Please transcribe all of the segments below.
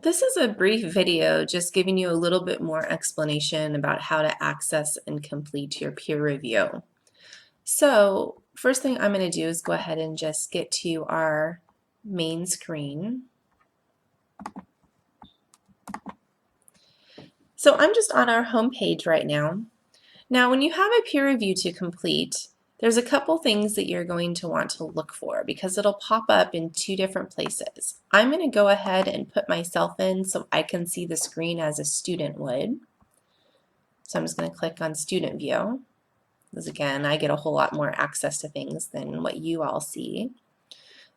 This is a brief video just giving you a little bit more explanation about how to access and complete your peer review. So first thing I'm going to do is go ahead and just get to our main screen. So I'm just on our home page right now. Now when you have a peer review to complete, there's a couple things that you're going to want to look for because it'll pop up in two different places. I'm going to go ahead and put myself in so I can see the screen as a student would. So I'm just going to click on Student View, because again, I get a whole lot more access to things than what you all see.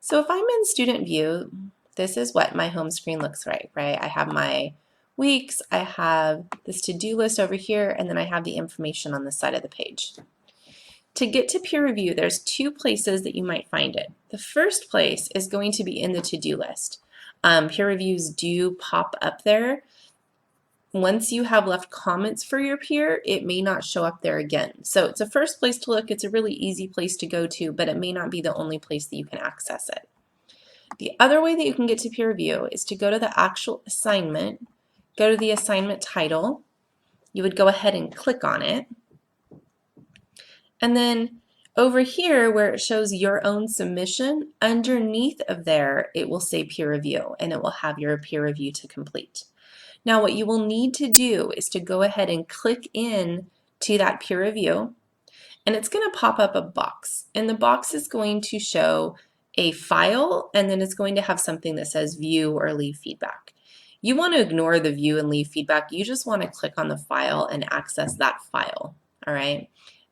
So if I'm in Student View, this is what my home screen looks like, right? I have my weeks, I have this to-do list over here, and then I have the information on the side of the page. To get to peer review, there's two places that you might find it. The first place is going to be in the to-do list. Peer reviews do pop up there. Once you have left comments for your peer, it may not show up there again. So it's a first place to look. It's a really easy place to go to, but it may not be the only place that you can access it. The other way that you can get to peer review is to go to the actual assignment, go to the assignment title. You would go ahead and click on it. And then over here where it shows your own submission, underneath of there, it will say peer review and it will have your peer review to complete. Now what you will need to do is to go ahead and click in to that peer review, and it's going to pop up a box, and the box is going to show a file, and then it's going to have something that says view or leave feedback. You want to ignore the view and leave feedback. You just want to click on the file and access that file. All right,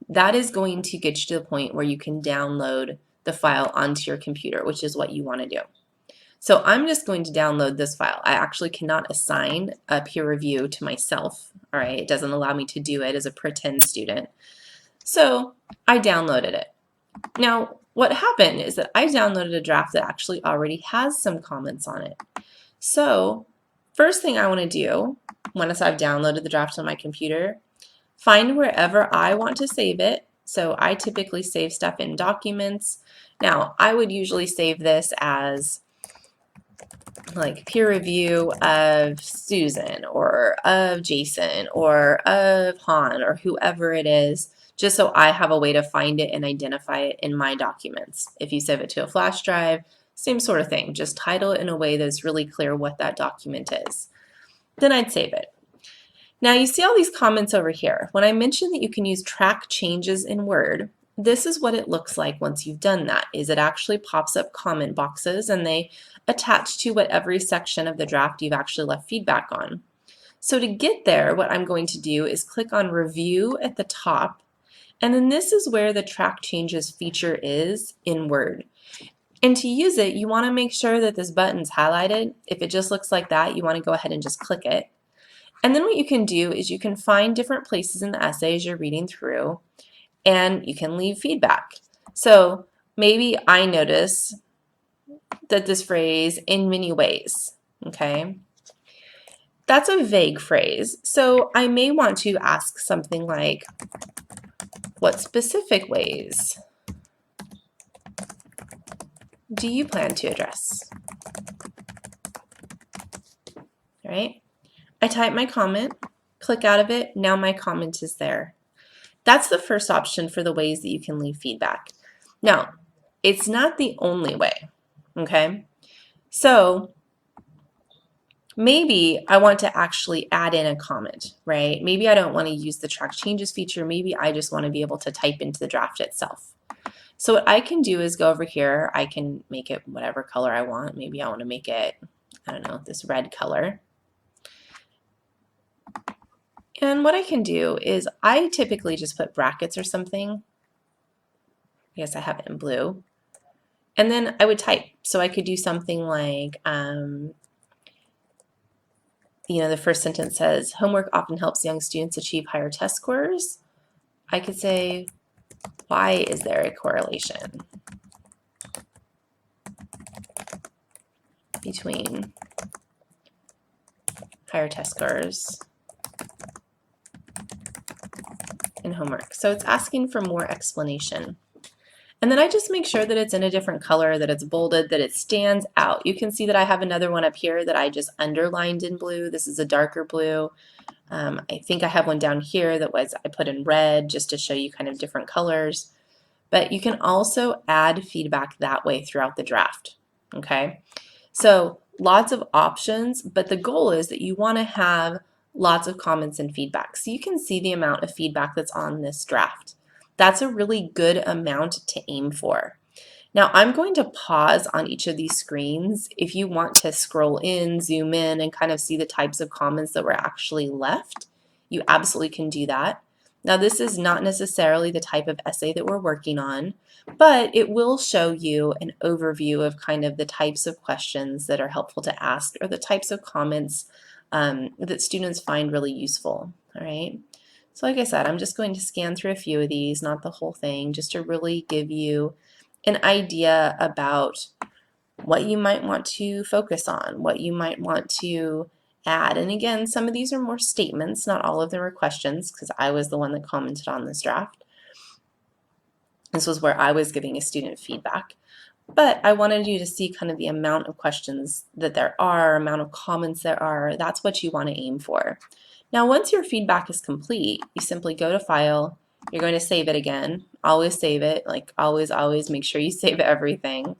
that is going to get you to the point where you can download the file onto your computer, which is what you want to do. So I'm just going to download this file. I actually cannot assign a peer review to myself. All right, it doesn't allow me to do it as a pretend student. So I downloaded it. Now what happened is that I downloaded a draft that actually already has some comments on it. So first thing I want to do, once I've downloaded the draft on my computer, find wherever I want to save it. So I typically save stuff in documents. Now I would usually save this as like peer review of Susan or of Jason or of Han or whoever it is, just so I have a way to find it and identify it in my documents. If you save it to a flash drive, same sort of thing. Just title it in a way that's really clear what that document is. Then I'd save it. Now you see all these comments over here. When I mentioned that you can use track changes in Word, this is what it looks like once you've done that, is it actually pops up comment boxes and they attach to what every section of the draft you've actually left feedback on. So to get there, what I'm going to do is click on Review at the top, and then this is where the track changes feature is in Word. And to use it, you want to make sure that this button's highlighted. If it just looks like that, you want to go ahead and just click it. And then what you can do is you can find different places in the essays you're reading through, and you can leave feedback. So maybe I notice that this phrase, in many ways, okay? That's a vague phrase, so I may want to ask something like, what specific ways do you plan to address? All right? I type my comment, click out of it, now my comment is there. That's the first option for the ways that you can leave feedback. Now, it's not the only way, okay? So maybe I want to actually add in a comment, right? Maybe I don't want to use the track changes feature. Maybe I just want to be able to type into the draft itself. So what I can do is go over here. I can make it whatever color I want. Maybe I want to make it, I don't know, this red color. And what I can do is I typically just put brackets or something. I guess I have it in blue. And then I would type. So I could do something like, the first sentence says, homework often helps young students achieve higher test scores. I could say, why is there a correlation between higher test scores and homework? So it's asking for more explanation. And then I just make sure that it's in a different color, that it's bolded, that it stands out. You can see that I have another one up here that I just underlined in blue. This is a darker blue. I think I have one down here that I put in red just to show you kind of different colors. But you can also add feedback that way throughout the draft, okay? So lots of options, but the goal is that you want to have lots of comments and feedback. So you can see the amount of feedback that's on this draft. That's a really good amount to aim for. Now I'm going to pause on each of these screens. If you want to scroll in, zoom in, and kind of see the types of comments that were actually left, you absolutely can do that. Now this is not necessarily the type of essay that we're working on, but it will show you an overview of kind of the types of questions that are helpful to ask or the types of comments that students find really useful, all right? So like I said, I'm just going to scan through a few of these, not the whole thing, just to really give you an idea about what you might want to focus on, what you might want to add. And again, some of these are more statements, not all of them are questions, because I was the one that commented on this draft. This was where I was giving a student feedback. But I wanted you to see kind of the amount of questions that there are, amount of comments there are. That's what you want to aim for. Now, once your feedback is complete, you simply go to File. You're going to save it again. Always save it. Like always make sure you save everything. I'm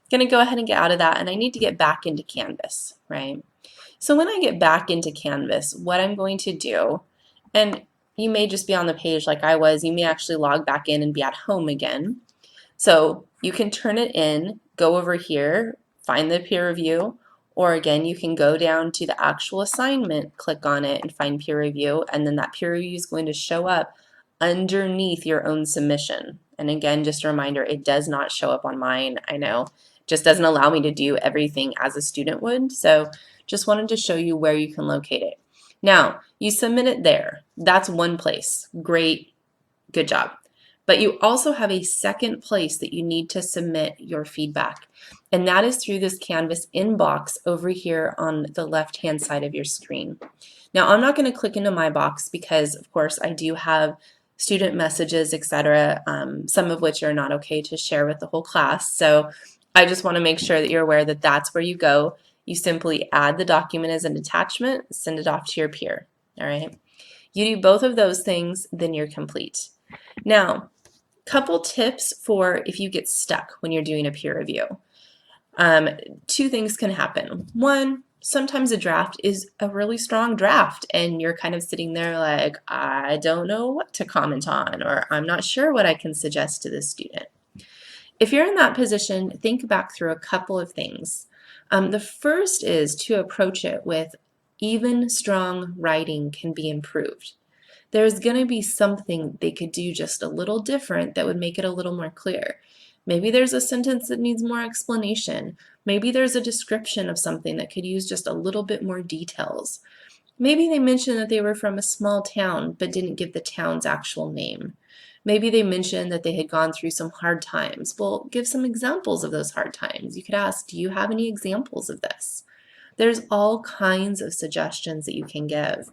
going to go ahead and get out of that, and I need to get back into Canvas, right? So when I get back into Canvas, what I'm going to do, and you may just be on the page like I was, you may actually log back in and be at home again. So you can turn it in, go over here, find the peer review, or again, you can go down to the actual assignment, click on it, and find peer review, and then that peer review is going to show up underneath your own submission. And again, just a reminder, it does not show up on mine, I know. It just doesn't allow me to do everything as a student would, so just wanted to show you where you can locate it. Now, you submit it there. That's one place. Great, good job. But you also have a second place that you need to submit your feedback, and that is through this Canvas inbox over here on the left-hand side of your screen. Now, I'm not going to click into my box because, of course, I do have student messages, etc., some of which are not okay to share with the whole class. So I just want to make sure that you're aware that that's where you go. You simply add the document as an attachment, send it off to your peer. All right. You do both of those things, then you're complete. Now, couple tips for if you get stuck when you're doing a peer review. Two things can happen. One, sometimes a draft is a really strong draft and you're kind of sitting there like, I don't know what to comment on, or I'm not sure what I can suggest to this student. If you're in that position, think back through a couple of things. The first is to approach it with even strong writing can be improved. There's going to be something they could do just a little different that would make it a little more clear. Maybe there's a sentence that needs more explanation. Maybe there's a description of something that could use just a little bit more details. Maybe they mentioned that they were from a small town but didn't give the town's actual name. Maybe they mentioned that they had gone through some hard times. Well, give some examples of those hard times. You could ask, do you have any examples of this? There's all kinds of suggestions that you can give.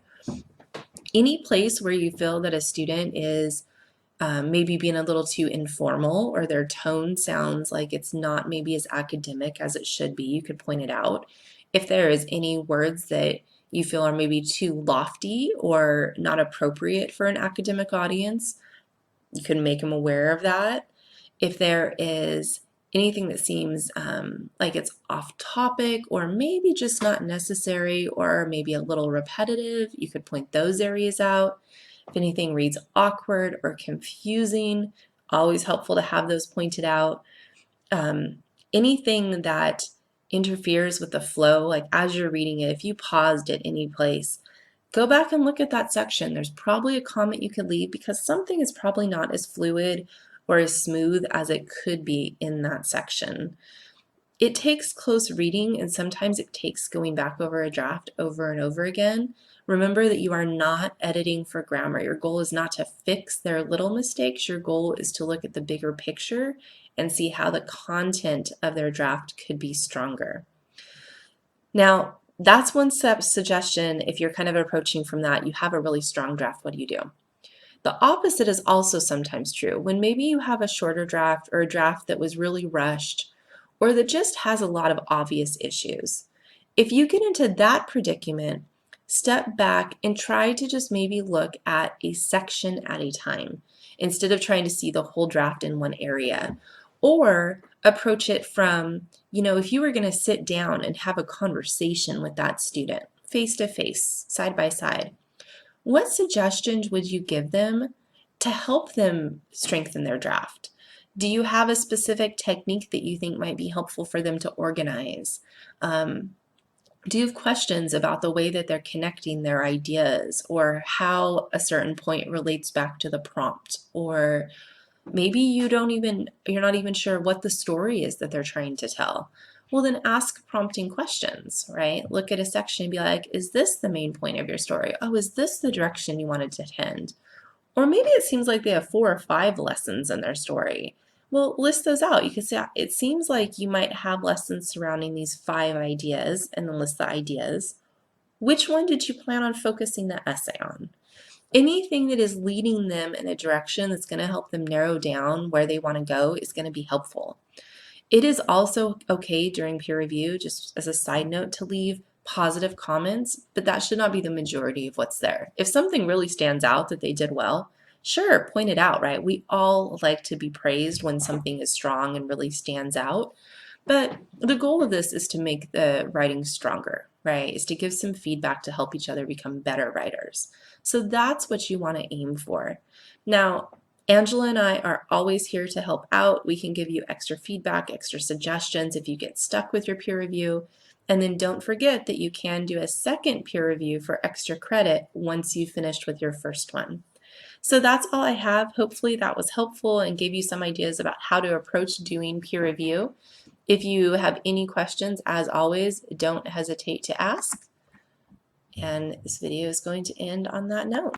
Any place where you feel that a student is maybe being a little too informal or their tone sounds like it's not maybe as academic as it should be, you could point it out. If there is any words that you feel are maybe too lofty or not appropriate for an academic audience, you can make them aware of that. If there is anything that seems like it's off topic or maybe just not necessary or maybe a little repetitive, you could point those areas out. If anything reads awkward or confusing, always helpful to have those pointed out. Anything that interferes with the flow, like as you're reading it, if you paused at any place, go back and look at that section. There's probably a comment you could leave because something is probably not as fluid or as smooth as it could be in that section. It takes close reading, and sometimes it takes going back over a draft over and over again. Remember that you are not editing for grammar. Your goal is not to fix their little mistakes. Your goal is to look at the bigger picture and see how the content of their draft could be stronger. Now, that's one suggestion. If you're kind of approaching from that, you have a really strong draft, what do you do? The opposite is also sometimes true. When maybe you have a shorter draft or a draft that was really rushed or that just has a lot of obvious issues. If you get into that predicament, step back and try to just maybe look at a section at a time instead of trying to see the whole draft in one area. Or approach it from, if you were going to sit down and have a conversation with that student face to face, side by side, what suggestions would you give them to help them strengthen their draft? Do you have a specific technique that you think might be helpful for them to organize? Do you have questions about the way that they're connecting their ideas or how a certain point relates back to the prompt? Or maybe you're not even sure what the story is that they're trying to tell. Well, then ask prompting questions, right? Look at a section and be like, is this the main point of your story? Oh, is this the direction you wanted to tend? Or maybe it seems like they have 4 or 5 lessons in their story. Well, list those out. You can say, it seems like you might have lessons surrounding these 5 ideas, and then list the ideas. Which one did you plan on focusing the essay on? Anything that is leading them in a direction that's going to help them narrow down where they want to go is going to be helpful. It is also okay during peer review, just as a side note, to leave positive comments, but that should not be the majority of what's there. If something really stands out that they did well, sure, point it out, right? We all like to be praised when something is strong and really stands out. But the goal of this is to make the writing stronger, right? Is to give some feedback to help each other become better writers. So that's what you want to aim for. Now, Angela and I are always here to help out. We can give you extra feedback, extra suggestions if you get stuck with your peer review. And then don't forget that you can do a second peer review for extra credit once you've finished with your first one. So that's all I have. Hopefully that was helpful and gave you some ideas about how to approach doing peer review. If you have any questions, as always, don't hesitate to ask. And this video is going to end on that note.